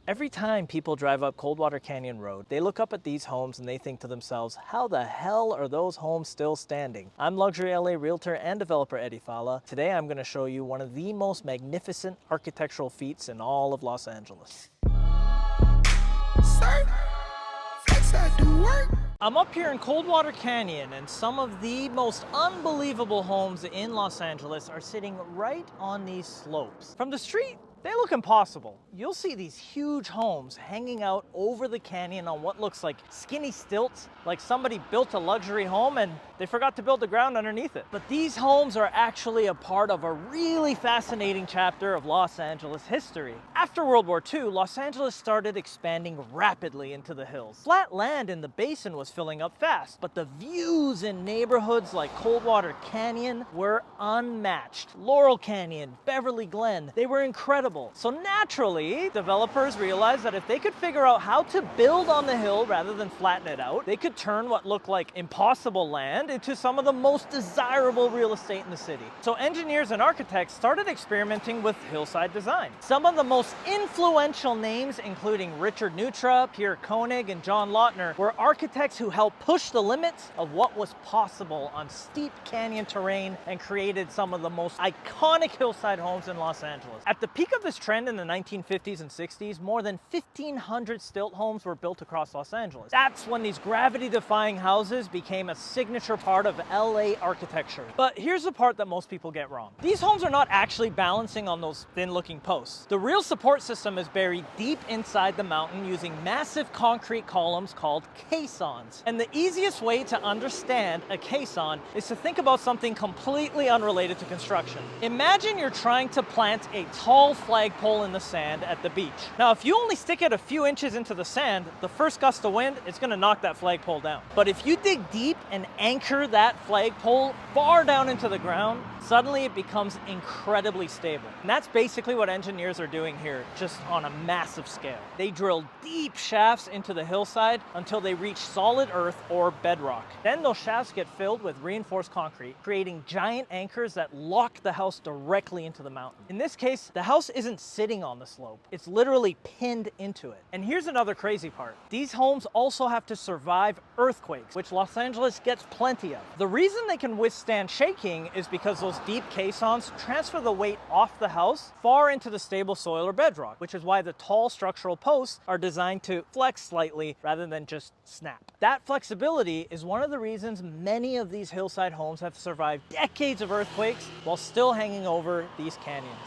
Every time people drive up Coldwater Canyon Road, they look up at these homes and they think to themselves, how the hell are those homes still standing? I'm luxury LA realtor and developer Eddie Fala. Today I'm going to show you one of the most magnificent architectural feats in all of Los Angeles. I'm up here in Coldwater Canyon, and some of the most unbelievable homes in Los Angeles are sitting right on these slopes. From the street, they look impossible. You'll see these huge homes hanging out over the canyon on what looks like skinny stilts, like somebody built a luxury home and they forgot to build the ground underneath it. But these homes are actually a part of a really fascinating chapter of Los Angeles history. After World War II, Los Angeles started expanding rapidly into the hills. Flat land in the basin was filling up fast, but the views in neighborhoods like Coldwater Canyon were unmatched. Laurel Canyon, Beverly Glen, they were incredible. So naturally, developers realized that if they could figure out how to build on the hill rather than flatten it out, they could turn what looked like impossible land into some of the most desirable real estate in the city. So engineers and architects started experimenting with hillside design. Some of the most influential names, including Richard Neutra, Pierre Koenig, and John Lautner, were architects who helped push the limits of what was possible on steep canyon terrain and created some of the most iconic hillside homes in Los Angeles. At the peak of this trend in the 1950s and 60s, more than 1,500 stilt homes were built across Los Angeles. That's when these gravity-defying houses became a signature part of LA architecture. But here's the part that most people get wrong. These homes are not actually balancing on those thin-looking posts. The real support system is buried deep inside the mountain using massive concrete columns called caissons. And the easiest way to understand a caisson is to think about something completely unrelated to construction. Imagine you're trying to plant a tall flagpole in the sand at the beach. Now, if you only stick it a few inches into the sand, the first gust of wind, it's gonna knock that flagpole down. But if you dig deep and anchor that flagpole far down into the ground, suddenly it becomes incredibly stable. And that's basically what engineers are doing here, just on a massive scale. They drill deep shafts into the hillside until they reach solid earth or bedrock. Then those shafts get filled with reinforced concrete, creating giant anchors that lock the house directly into the mountain. In this case, the house isn't sitting on the slope. It's literally pinned into it. And here's another crazy part. These homes also have to survive earthquakes, which Los Angeles gets plenty of. The reason they can withstand shaking is because those deep caissons transfer the weight off the house far into the stable soil or bedrock, which is why the tall structural posts are designed to flex slightly rather than just snap. That flexibility is one of the reasons many of these hillside homes have survived decades of earthquakes while still hanging over these canyons.